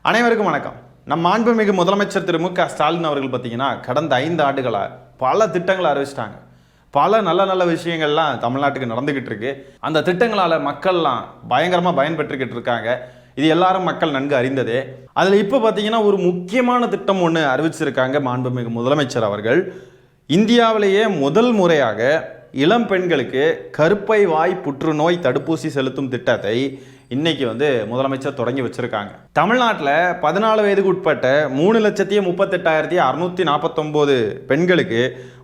அனைவருக்கும் வணக்கம். நம் மாண்புமிகு முதலமைச்சர் திரு மு.க. ஸ்டாலின் அவர்கள் பார்த்தீங்கன்னா கடந்த 5 ஆண்டுகளாக பல திட்டங்களை அறிவிச்சிட்டாங்க. பல நல்ல விஷயங்கள்லாம் தமிழ்நாட்டுக்கு நடந்துகிட்டு இருக்கு. அந்த திட்டங்களால் மக்கள்லாம் பயங்கரமாக பயன்பெற்றுக்கிட்டு இருக்காங்க. இது எல்லாரும் மக்கள் நன்கு அறிந்ததே. அதில் இப்போ பார்த்தீங்கன்னா ஒரு முக்கியமான திட்டம் ஒன்று அறிவிச்சிருக்காங்க மாண்புமிகு முதலமைச்சர் அவர்கள். இந்தியாவிலேயே முதல் முறையாக இளம் பெண்களுக்கு கருப்பை வாய் புற்றுநோய் தடுப்பூசி செலுத்தும் திட்டத்தை இன்னைக்கு முதலமைச்சர் தொடங்கி வச்சிருக்காங்க. தமிழ்நாட்டில் 14 வயதுக்கு உட்பட்ட 3,38,649 பெண்களுக்கு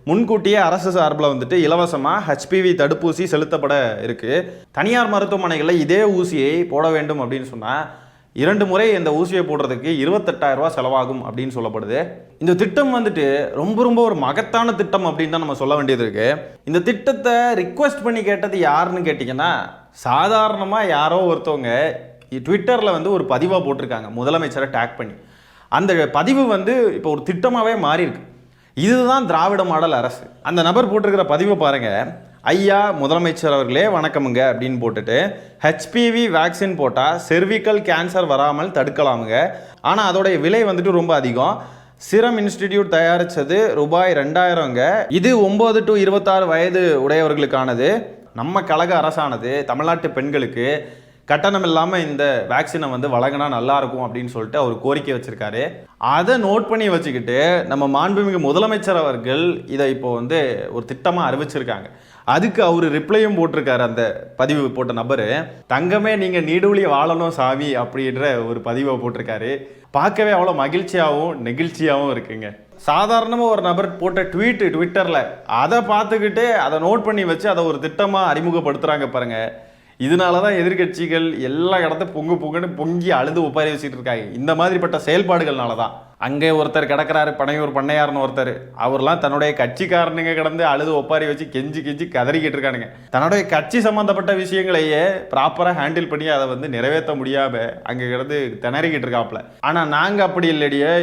முன்கூட்டியே அரசு சார்பில் இலவசமாக HPV தடுப்பூசி செலுத்தப்பட இருக்கு. தனியார் மருத்துவமனைகளில் இதே ஊசியை போட வேண்டும் அப்படின்னு சொன்னால் 2 முறை இந்த ஊசியை போடுறதுக்கு 28,000 ரூபா செலவாகும் அப்படின்னு சொல்லப்படுது. இந்த திட்டம் ரொம்ப ஒரு மகத்தான திட்டம் அப்படின்னு தான் நம்ம சொல்ல வேண்டியது இருக்கு. இந்த திட்டத்தை ரிக்வெஸ்ட் பண்ணி கேட்டது யாருன்னு கேட்டிங்கன்னா, சாதாரணமாக யாரோ ஒருத்தவங்க ட்விட்டரில் ஒரு பதிவாக போட்டிருக்காங்க முதலமைச்சரை டேக் பண்ணி. அந்த பதிவு இப்போ ஒரு திட்டமாகவே மாறி இருக்கு. இதுதான் திராவிட மாடல் அரசு. அந்த நபர் போட்டிருக்கிற பதிவை பாருங்க. ஐயா முதலமைச்சர் அவர்களே வணக்கமுங்க அப்படின்னு போட்டுட்டு, HPV வேக்சின் போட்டால் செர்விக்கல் கேன்சர் வராமல் தடுக்கலாமுங்க. ஆனால் அதோடைய விலை ரொம்ப அதிகம். சிரம் இன்ஸ்டிடியூட் தயாரித்தது ரூபாய் 2000ங்க. இது 9 to 26 வயது உடையவர்களுக்கானது. நம்ம கழக அரசானது தமிழ்நாட்டு பெண்களுக்கு கட்டணம் இல்லாமல் இந்த வேக்சினை வழங்கினா நல்லா இருக்கும் அப்படின்னு சொல்லிட்டு அவர் கோரிக்கை வச்சிருக்காரு. அதை நோட் பண்ணி வச்சுக்கிட்டு நம்ம மாண்புமிகு முதலமைச்சர் அவர்கள் இதை இப்போ ஒரு திட்டமாக அறிவிச்சிருக்காங்க. அதுக்கு அவர் ரிப்ளையும் போட்டிருக்காரு. அந்த பதிவு போட்ட நபர், தங்கமே நீங்கள் நீடூழி வாழணும் சாமி அப்படின்ற ஒரு பதிவை போட்டிருக்காரு. பார்க்கவே அவ்வளோ மகிழ்ச்சியாகவும் நெகிழ்ச்சியாகவும் இருக்குங்க. சாதாரணமாக ஒரு நபர் போட்ட ட்விட்டரில் அதை பார்த்துக்கிட்டு அதை நோட் பண்ணி வச்சு அதை ஒரு திட்டமாக அறிமுகப்படுத்துகிறாங்க பாருங்க. இதனால தான் எதிர்கட்சிகள் எல்லா இடத்த பொங்குன்னு பொங்கி அழுது ஒப்பாரி வச்சுட்டு இருக்காங்க. இந்த மாதிரிப்பட்ட செயல்பாடுகள்னால தான். அங்கே ஒருத்தர் கிடக்கிறாரு, பனையூர் பண்ணையார்னு ஒருத்தர், அவர்லாம் தன்னுடைய கட்சிக்காரனுங்க கிடந்து அழுது ஒப்பாரி வச்சு கெஞ்சி கதறிக்கிட்டு இருக்கானுங்க. தன்னுடைய கட்சி சம்மந்தப்பட்ட விஷயங்களையே ப்ராப்பராக ஹேண்டில் பண்ணி அதை நிறைவேற்ற முடியாமல் அங்கே கிடந்து திணறிக்கிட்டு இருக்காப்புல. ஆனால் நாங்கள் அப்படி இல்லையே,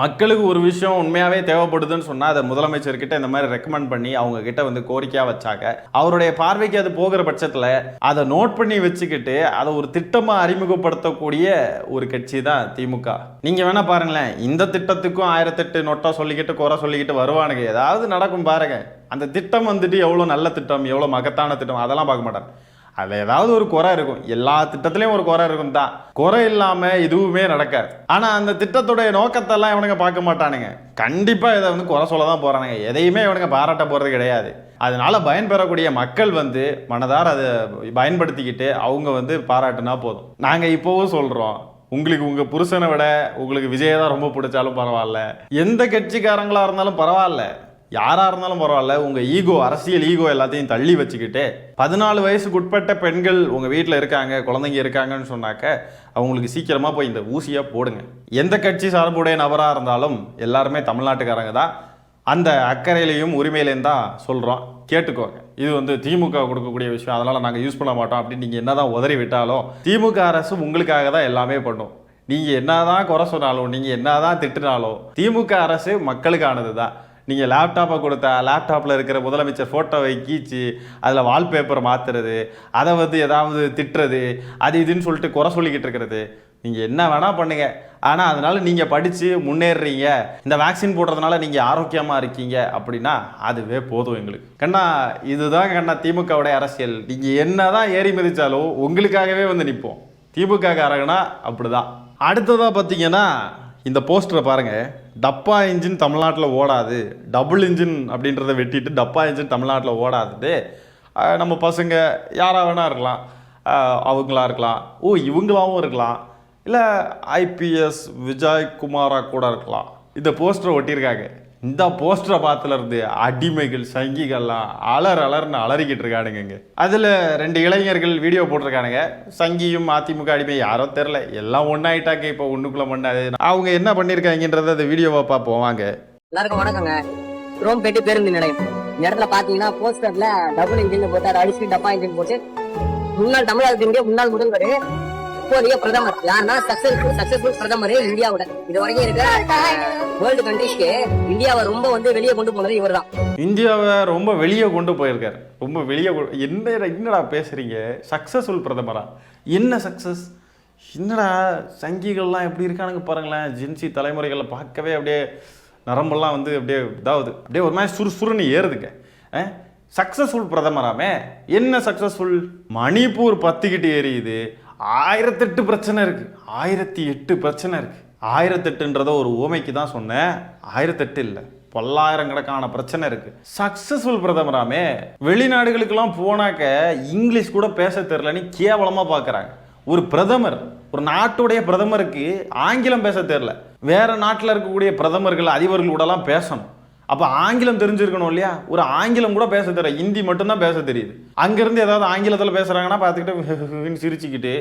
மக்களுக்கு ஒரு விஷயம் உண்மையாகவே தேவைப்படுதுன்னு சொன்னால் அதை முதலமைச்சர்கிட்ட இந்த மாதிரி ரெக்கமெண்ட் பண்ணி அவங்க கிட்ட கோரிக்கையாக வச்சாங்க. அவருடைய பார்வைக்கு அது போகிற பட்சத்தில் அதை நோட் பண்ணி வச்சுக்கிட்டு அதை ஒரு திட்டமாக அறிமுகப்படுத்தக்கூடிய ஒரு கட்சி தான் திமுக. நீங்கள் வேணா பாருங்களேன், இந்த திட்டத்துக்கும் 1008 நொட்டா சொல்லிக்கிட்டு குறை சொல்லிக்கிட்டு வருவானுங்க. ஏதாவது நடக்கும் பாருங்க. அந்த திட்டம் எவ்வளோ நல்ல திட்டம், எவ்வளோ மகத்தான திட்டம், அதெல்லாம் பார்க்க மாட்டாங்க. அதில் ஏதாவது ஒரு குறை இருக்கும். எல்லா திட்டத்திலையும் ஒரு குறை இருக்கும் தான். குறை இல்லாமல் எதுவுமே நடக்காது. ஆனால் அந்த திட்டத்துடைய நோக்கத்தெல்லாம் இவனுங்க பார்க்க மாட்டானுங்க. கண்டிப்பாக இதை குறை சொல்ல தான் போகிறானுங்க. எதையுமே இவனுங்க பாராட்ட போகிறது கிடையாது. அதனால பயன்பெறக்கூடிய மக்கள் மனதார அதை பயன்படுத்திக்கிட்டு அவங்க பாராட்டுனா போதும். நாங்கள் இப்போவும் சொல்கிறோம், உங்களுக்கு உங்கள் புருஷனை விட உங்களுக்கு விஜயை தான் ரொம்ப பிடிச்சாலும் பரவாயில்ல, எந்த கட்சிக்காரங்களாக இருந்தாலும் பரவாயில்ல, யாராக இருந்தாலும் பரவாயில்ல, உங்கள் ஈகோ, அரசியல் ஈகோ எல்லாத்தையும் தள்ளி வச்சுக்கிட்டு 14 வயசுக்கு உட்பட்ட பெண்கள் உங்கள் வீட்டில் இருக்காங்க, குழந்தைங்க இருக்காங்கன்னு சொன்னாக்க அவங்களுக்கு சீக்கிரமாக போய் இந்த ஊசியாக போடுங்க. எந்த கட்சி சார்புடைய நபராக இருந்தாலும் எல்லாருமே தமிழ்நாட்டுக்காரங்க தான். அந்த அக்கறையிலையும் உரிமையிலையும் தான் சொல்கிறோம், கேட்டுக்கோங்க. இது திமுக கொடுக்கக்கூடிய விஷயம், அதனால் நாங்கள் யூஸ் பண்ண மாட்டோம் அப்படின்னு நீங்கள் என்ன தான் உதறி விட்டாலும் திமுக அரசு உங்களுக்காக தான் எல்லாமே பண்ணும். நீங்கள் என்ன தான் குறை சொன்னாலும், நீங்கள் என்ன தான் திட்டினாலும் திமுக அரசு மக்களுக்கானது தான். நீங்கள் லேப்டாப்பை கொடுத்தா லேப்டாப்பில் இருக்கிற முதலமைச்சர் ஃபோட்டோவை கீச்சு அதில் வால்பேப்பரை மாற்றுறது, அதை ஏதாவது திட்டுறது, அது இதுன்னு சொல்லிட்டு குறை சொல்லிக்கிட்டு இருக்கிறது, நீங்கள் என்ன வேணால் பண்ணுங்க. ஆனால் அதனால் நீங்கள் படித்து முன்னேறுறீங்க, இந்த வேக்சின் போடுறதுனால நீங்கள் ஆரோக்கியமாக இருக்கீங்க அப்படின்னா அதுவே போதும் எங்களுக்கு. கண்ணா இதுதான் கண்ணா திமுகவுடைய அரசியல். நீங்கள் என்ன தான் ஏறி மிதித்தாலும் உங்களுக்காகவே நிற்போம். திமுக காரங்கன்னா அப்படி தான். அடுத்ததாக பார்த்தீங்கன்னா இந்த போஸ்டரை பாருங்கள். டப்பா இன்ஜின் தமிழ்நாட்டில் ஓடாது, டபுள் இன்ஜின் அப்படின்றத வெட்டிட்டு டப்பா இன்ஜின் தமிழ்நாட்டில் ஓடாது. நம்ம பசங்க யாராக வேணா இருக்கலாம், அவங்களா இருக்கலாம், இவங்களாவும் இருக்கலாம், இல்லை IPS விஜயகுமாராக கூட இருக்கலாம். இந்த போஸ்டரை ஒட்டியிருக்காங்க. இந்த போஸ்டரை பார்த்துலேருந்து அடிமைகள் சங்கிகள்லாம் அலர்னு அலறிக்கிட்டு இருக்கானுங்க. அதில் 2 இளைஞர்கள் வீடியோ போட்டிருக்கானுங்க. சங்கியும் அதிமுக அடிமை யாரோ தெரில, எல்லாம் ஒன்றாயிட்டாங்க. இப்போ ஒன்றுக்குள்ள மண்ணாது. அவங்க என்ன பண்ணியிருக்காங்கன்றத அந்த வீடியோவை பார்ப்போம் வாங்க. எல்லாருக்கும் வணக்கங்க. ரோம்பேட்டு பேருந்து நிலையம் இந்த இடத்துல பார்த்தீங்கன்னா போஸ்டர்ல டபுள் இன்ஜின் போட்டு அதை அடிச்சு டப்பா இன்ஜின் போட்டு முன்னாள் தமிழகத்தினுடைய முன்னாள் முதல்வர் இப்போதைய பிரதமர் யாருன்னா சக்சஸ்ஃபுல் பிரதமர் இந்தியாவோட இது வரைக்கும் இருக்கிற வேர்ல்டு கண்ட்ரிஸ்க்கு இந்தியாவை ரொம்ப வெளியே கொண்டு போனது இவர் தான். இந்தியாவை ரொம்ப வெளியே கொண்டு போயிருக்காரு. ரொம்ப வெளியே என்னடா பேசுறீங்க? சக்சஸ்ஃபுல் பிரதமரா? என்ன சக்சஸ்? என்னடா சங்கிகள்லாம் எப்படி இருக்கானுங்க பாருங்களேன், ஜென்சி தலைமுறைகளை பார்க்கவே அப்படியே நரம்பெல்லாம் வந்து அப்படியே இதாவது அப்படியே ஒரு மாதிரி சுறுசுறுன்னு ஏறுதுங்க. சக்ஸஸ்ஃபுல் பிரதமராமே, என்ன சக்ஸஸ்ஃபுல்? மணிப்பூர் பத்திக்கிட்டு எரியுது, 1008 பிரச்சனை இருக்கு, 1008 பிரச்சனை இருக்கு. 1008ன்றத ஒரு ஊமைக்கு தான் சொன்னேன், 1008 இல்லை, பல்லாயிரக்கணக்கான பிரச்சனை இருக்கு. சக்சஸ்ஃபுல் பிரதமராமே, வெளிநாடுகளுக்கெல்லாம் போனாக்க இங்கிலீஷ் கூட பேச தெரியலன்னு கேவலமா பார்க்குறாங்க. ஒரு பிரதமர், ஒரு நாட்டுடைய பிரதமருக்கு ஆங்கிலம் பேச தெரியல, வேற நாட்டில் இருக்கக்கூடிய பிரதமர்கள் அதிபர்கள் கூடலாம் பேசணும், அப்போ ஆங்கிலம் தெரிஞ்சிருக்கணும் இல்லையா? ஒரு ஆங்கிலம் கூட பேச தெரியல, ஹிந்தி மட்டும்தான் பேச தெரியுது. அங்கேருந்து ஏதாவது ஆங்கிலத்தில் பேசுகிறாங்கன்னா பார்த்துக்கிட்டு சிரிச்சுக்கிட்டு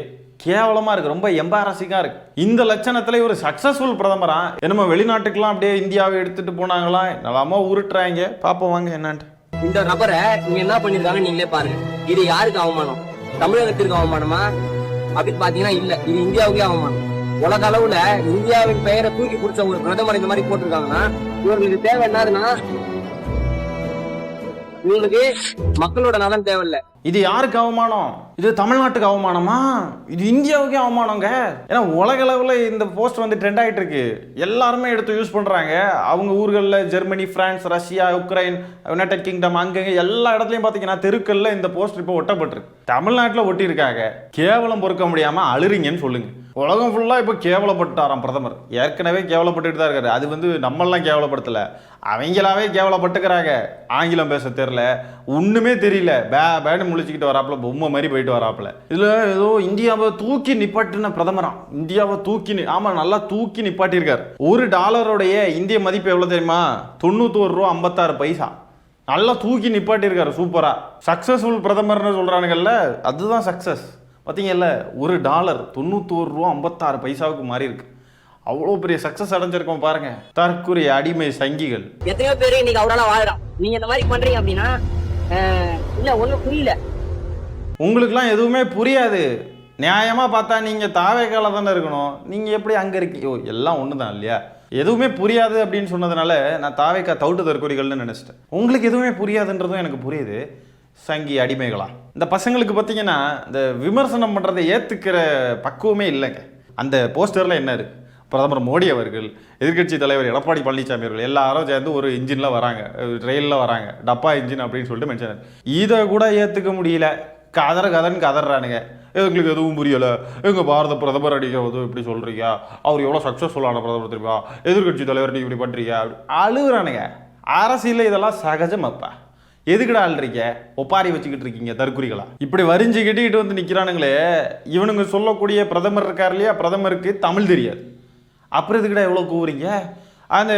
கேவலமாக இருக்குது, ரொம்ப எம்பாரசிங்காக இருக்குது. இந்த லட்சணத்தில் ஒரு சக்ஸஸ்ஃபுல் பிரதமரா என்னமோ வெளிநாட்டுக்கெல்லாம் அப்படியே இந்தியாவை எடுத்துகிட்டு போனாங்களா, நல்லாமா உருட்டுறாங்க. பார்ப்போம் வாங்க என்னன்ட்டு. இந்த நபரை நீங்க என்ன பண்ணிருக்காங்க நீங்களே பாருங்க. இது யாருக்கு அவமானம்? தமிழகத்திற்கு அவமானமா அப்படின்னு பாத்தீங்கன்னா இல்ல, இது இந்தியாவுக்கே அவமானம். உலக அளவுல இந்தியாவின் பெயரை தூக்கி பிடிச்ச ஒரு பிரதமர் இந்த மாதிரி போட்டிருக்காங்கன்னா இவர்களுக்கு தேவை என்னதுன்னா, இவங்களுக்கு மக்களோட நலன் தேவையில்லை. இது யாருக்கு அவமானம்? இது தமிழ்நாட்டுக்கு அவமானமா? இது இந்தியாவுக்கே அவமானங்க. ஏன்னா உலக அளவில் இந்த போஸ்ட் வந்து ட்ரெண்ட் ஆகிட்டு இருக்கு, எல்லாருமே எடுத்து யூஸ் பண்றாங்க. அவங்க ஊர்களில் Germany, France, Russia, Ukraine, United kingdom, அங்கங்க எல்லா இடத்துலையும் பார்த்தீங்கன்னா தெருக்கல்ல இந்த போஸ்ட் இப்போ ஒட்டப்பட்டிருக்கு. தமிழ்நாட்டில் ஒட்டி இருக்காங்க. கேவலம் பொறுக்க முடியாம அழுறீங்கன்னு சொல்லுங்க. உலகம் ஃபுல்லா இப்போ கேவலப்பட்டாராம் பிரதமர். ஏற்கனவே கேவலப்பட்டுட்டு தான் இருக்காரு. அது வந்து நம்மெல்லாம் கேவலப்படுத்தல, அவங்களாவே கேவலப்பட்டுக்கிறாங்க. ஆங்கிலம் பேச தெரியல, ஒண்ணுமே தெரியல, பேன்னு முழிச்சுக்கிட்டு வராப்புல, பொம்மை மாதிரி போயிட்டு வராப்புல. இதுல ஏதோ இந்தியாவை தூக்கி நிப்பாட்டின பிரதமரா, இந்தியாவை தூக்கி ஆமா நல்லா தூக்கி நிப்பாட்டியிருக்காரு. $1 இந்திய மதிப்பு எவ்வளவு தெரியுமா? 91 ரூபா 56 பைசா. நல்லா தூக்கி நிப்பாட்டியிருக்காரு சூப்பரா. சக்சஸ்ஃபுல் பிரதமர்னு சொல்றானுங்கல்ல, அதுதான் சக்சஸ். பார்த்தீங்கல்ல, $1 91 ரூபா 56 பைசாவுக்கு மாறி இருக்கு. அவ்வளோ பெரிய சக்சஸ் அடைஞ்சிருக்கோம் பாருங்க. தற்குறி அடிமை சங்கிகள் எத்தனையோ பேர் இன்னைக்கு அவரால் வாழறான். நீங்க இந்த மாதிரி பண்றீங்க அப்படின்னா இல்ல ஒன்றும் புரியல. உங்களுக்குலாம் எதுவுமே புரியாது. நியாயமா பார்த்தா நீங்க தாவேக்கால தானே இருக்கணும், நீங்க எப்படி அங்க இருக்கீங்க? எல்லாம் ஒன்று தான் இல்லையா? எதுவுமே புரியாது அப்படின்னு சொன்னதுனால நான் தாவேக்கா தவிட்டு தற்கொலைகள்னு நினைச்சிட்டேன். உங்களுக்கு எதுவுமே புரியாதுன்றதும் எனக்கு புரியுது. சங்கி அடிமைகளா இந்த பசங்களுக்கு பார்த்தீங்கன்னா இந்த விமர்சனம் பண்ணுறதை ஏற்றுக்கிற பக்குவமே இல்லைங்க. அந்த போஸ்டரில் என்ன இருக்கு? பிரதமர் மோடி அவர்கள், எதிர்க்கட்சி தலைவர் எடப்பாடி பழனிசாமி அவர்கள் எல்லாரும் சேர்ந்து ஒரு இன்ஜினில் வராங்க, ரயிலில் வராங்க, டப்பா இன்ஜின் அப்படின்னு சொல்லிட்டு மென்ஷன். இதை கூட ஏற்றுக்க முடியல, கதன்னு கதறானுங்க. எங்களுக்கு எதுவும் புரியலை, எங்கள் பாரத பிரதமர் அடிக்கிறது இப்படி சொல்கிறீங்க, அவர் எவ்வளோ சக்ஸஸ்ஃபுல்லான பிரதமர் தெரியுமா, எதிர்க்கட்சி தலைவர் நீங்கள் இப்படி பண்ணுறீங்க அழுகுறானுங்க. அரசியல் இதெல்லாம் சகஜமாப்பா, எதுக்குடா ஆள்றீங்க? ஒப்பாரி வச்சுக்கிட்டு இருக்கீங்க தற்குறிகளா? இப்படி வரிஞ்சுக்கிட்டு வந்து நிற்கிறானுங்களே, இவனுங்க சொல்லக்கூடிய பிரதமர் இருக்கார் இல்லையா, பிரதமருக்கு தமிழ் தெரியாது, அப்புறம் எதுக்குடா எவ்வளோ கூவுறீங்க? அந்த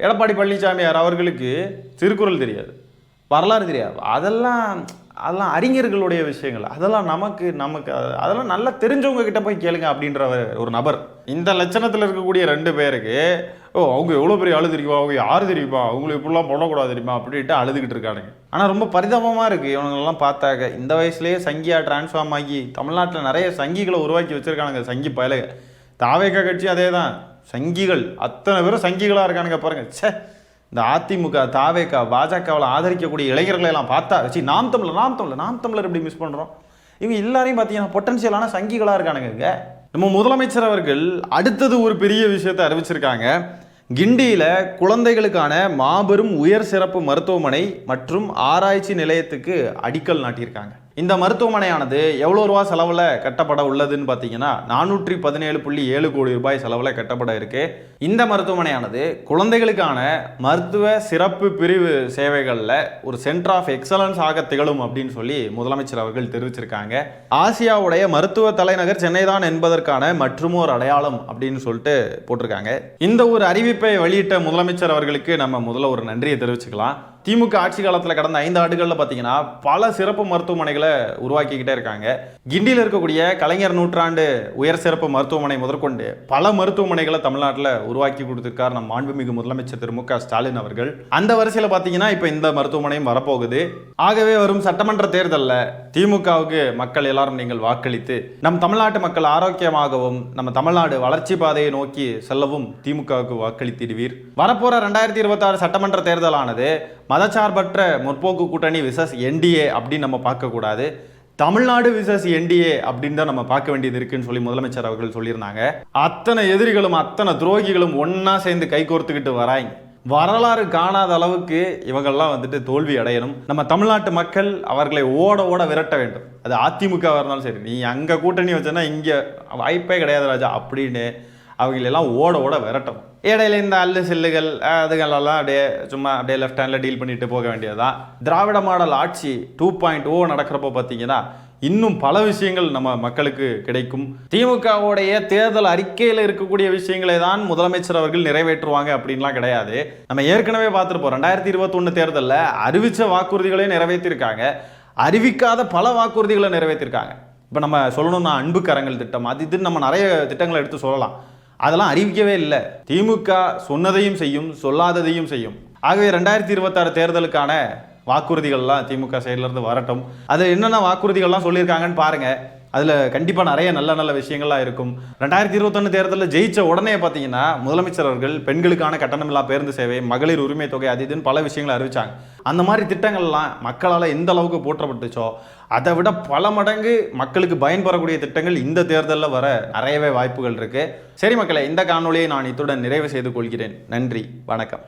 எடப்பாடி பழனிசாமியார் அவர்களுக்கு திருக்குறள் தெரியாது, வரலாறு தெரியாது. அதெல்லாம் அறிஞர்களுடைய விஷயங்கள், அதெல்லாம் நமக்கு அதெல்லாம் நல்லா தெரிஞ்சவங்க கிட்ட போய் கேளுங்க அப்படின்ற ஒரு நபர். இந்த லட்சணத்தில் இருக்கக்கூடிய 2 பேருக்கு அவங்க எவ்வளோ பெரிய ஆளு தெரியுமா, அவங்க யார் தெரியுமா, அவங்களுக்கு இப்படிலாம் போடக்கூடாது தெரியுமா அப்படின்ட்டு அழுதுகிட்டு இருக்கானுங்க. ஆனால் ரொம்ப பரிதாபமாக இருக்குது இவனுங்கெல்லாம் பார்த்தாக்க. இந்த வயசுலேயே சங்கியாக டிரான்ஸ்ஃபார்ம் ஆகி தமிழ்நாட்டில் நிறைய சங்கிகளை உருவாக்கி வச்சுருக்கானுங்க. சங்கி பயலுக. தாவேக்கா கட்சி அதே தான், சங்கிகள் அத்தனை பேரும் சங்கிகளாக இருக்கானுங்க பாருங்க. சே, இந்த அதிமுக, தாவேக்கா, பாஜகவில் ஆதரிக்கக்கூடிய இளைஞர்களை எல்லாம் பார்த்தா வச்சு நாம் தமிழர் எப்படி மிஸ் பண்ணுறோம்? இவங்க எல்லாரையும் பார்த்தீங்கன்னா பொட்டன்ஷியலான சங்கிகளாக இருக்கானுங்க. நம்ம முதலமைச்சர் அவர்கள் அடுத்தது ஒரு பெரிய விஷயத்தை அறிவிச்சிருக்காங்க. கிண்டியில் குழந்தைகளுக்கான மாபெரும் உயர் சிறப்பு மருத்துவமனை மற்றும் ஆராய்ச்சி நிலையத்துக்கு அடிக்கல் நாட்டியிருக்காங்க. இந்த மருத்துவமனையானது எவ்வளோ ரூபா செலவில் கட்டப்பட உள்ளதுன்னு பார்த்தீங்கன்னா 417.7 கோடி ரூபாய் செலவில் கட்டப்பட இருக்கு. இந்த மருத்துவமனையானது குழந்தைகளுக்கான மருத்துவ சிறப்பு பிரிவு சேவைகளில் ஒரு சென்டர் ஆஃப் எக்ஸலன்ஸ் ஆக திகழும் அப்படின்னு சொல்லி முதலமைச்சர் அவர்கள் தெரிவிச்சிருக்காங்க. ஆசியாவுடைய மருத்துவ தலைநகர் சென்னை தான் என்பதற்கான மற்றுமோர் அடையாளம் அப்படின்னு சொல்லிட்டு போட்டிருக்காங்க. இந்த ஒரு அறிவிப்பை வெளியிட்ட முதலமைச்சர் அவர்களுக்கு நம்ம முதல்ல ஒரு நன்றியை தெரிவிச்சுக்கலாம். திமுக ஆட்சி காலத்தில் கடந்த 5 ஆண்டுகளில் பார்த்தீங்கன்னா பல சிறப்பு மருத்துவமனைகளை உருவாக்கிக்கிட்டே இருக்காங்க. கிண்டியில் இருக்கக்கூடிய கலைஞர் நூற்றாண்டு உயர் சிறப்பு மருத்துவமனை முதற்கொண்டு பல மருத்துவமனைகளை தமிழ்நாட்டில் உருவாக்கி கொடுத்திருக்கார் நம் மாண்புமிகு முதலமைச்சர் திரு மு.க. ஸ்டாலின் அவர்கள். அந்த வரிசையில் பார்த்தீங்கன்னா இப்போ இந்த மருத்துவமனையும் வரப்போகுது. ஆகவே வரும் சட்டமன்ற தேர்தலில் திமுகவுக்கு மக்கள் எல்லாரும் நீங்கள் வாக்களித்து நம் தமிழ்நாட்டு மக்கள் ஆரோக்கியமாகவும் நம்ம தமிழ்நாடு வளர்ச்சி பாதையை நோக்கி செல்லவும் திமுகவுக்கு வாக்களித்திடுவீர். வரப்போற 2026 சட்டமன்ற தேர்தலானது மதச்சார்பற்ற முற்போக்கு கூட்டணி விசஸ் என்டிஏ அப்படின்னு நம்ம பார்க்கக்கூடாது. தமிழ்நாடு விசஸ் என்டிஏ அப்படின்னு தான் நம்ம பார்க்க வேண்டியது இருக்குன்னு சொல்லி முதலமைச்சர் அவர்கள் சொல்லியிருந்தாங்க. அத்தனை எதிரிகளும் அத்தனை துரோகிகளும் ஒன்னா சேர்ந்து கை கோர்த்துக்கிட்டு வராங்க. வரலாறு காணாத அளவுக்கு இவங்கெல்லாம் வந்துட்டு தோல்வி அடையணும். நம்ம தமிழ்நாட்டு மக்கள் அவர்களை ஓட ஓட விரட்ட வேண்டும். அது அதிமுக இருந்தாலும் சரி, நீ அங்கே கூட்டணி வச்சேன்னா இங்கே வாய்ப்பே கிடையாது ராஜா அப்படின்னு அவங்களெல்லாம் ஓட ஓட விரட்டணும். இடையில இந்த அல்லு செல்லுகள் அதுகளெல்லாம் அப்படியே லெஃப்ட் ஹேண்டில் டீல் பண்ணிட்டு போக வேண்டியதுதான். திராவிட மாடல் ஆட்சி 2.0 நடக்கிறப்போ பார்த்தீங்கன்னா இன்னும் பல விஷயங்கள் நம்ம மக்களுக்கு கிடைக்கும். திமுகவுடைய தேர்தல் அறிக்கையில் இருக்கக்கூடிய விஷயங்களை தான் முதலமைச்சர் அவர்கள் நிறைவேற்றுவாங்க அப்படின்லாம் கிடையாது. நம்ம ஏற்கனவே பார்த்துருப்போம், 2021 தேர்தலில் அறிவித்த வாக்குறுதிகளையும் நிறைவேற்றிருக்காங்க, அறிவிக்காத பல வாக்குறுதிகளை நிறைவேற்றிருக்காங்க. இப்போ நம்ம சொல்லணும்னா அன்பு கரங்கள் திட்டம், அது இதுன்னு நம்ம நிறைய திட்டங்களை எடுத்து சொல்லலாம். அதெல்லாம் அறிவிக்கவே இல்லை. திமுக சொன்னதையும் செய்யும், சொல்லாததையும் செய்யும். ஆகவே 2026 தேர்தலுக்கான வாக்குறுதிகள்லாம் திமுக சைட்லேருந்து வரட்டும். அது என்னென்ன வாக்குறுதிகள்லாம் சொல்லியிருக்காங்கன்னு பாருங்க. அதில் கண்டிப்பாக நிறைய நல்ல நல்ல விஷயங்கள்லாம் இருக்கும். 2021 தேர்தலில் ஜெயிச்ச உடனே பார்த்தீங்கன்னா முதலமைச்சர் அவர்கள் பெண்களுக்கான கட்டணமில்லா பேருந்து சேவை, மகளிர் உரிமை தொகை, அது இதுன்னு பல விஷயங்களை அறிவிச்சாங்க. அந்த மாதிரி திட்டங்கள்லாம் மக்களால் எந்த அளவுக்கு போற்றப்பட்டுச்சோ அதை விட பல மடங்கு மக்களுக்கு பயன்பெறக்கூடிய திட்டங்கள் இந்த தேர்தலில் வர நிறையவே வாய்ப்புகள் இருக்குது. சரி மக்களே, இந்த காணொலியை நான் இத்துடன் நிறைவு செய்து கொள்கிறேன். நன்றி, வணக்கம்.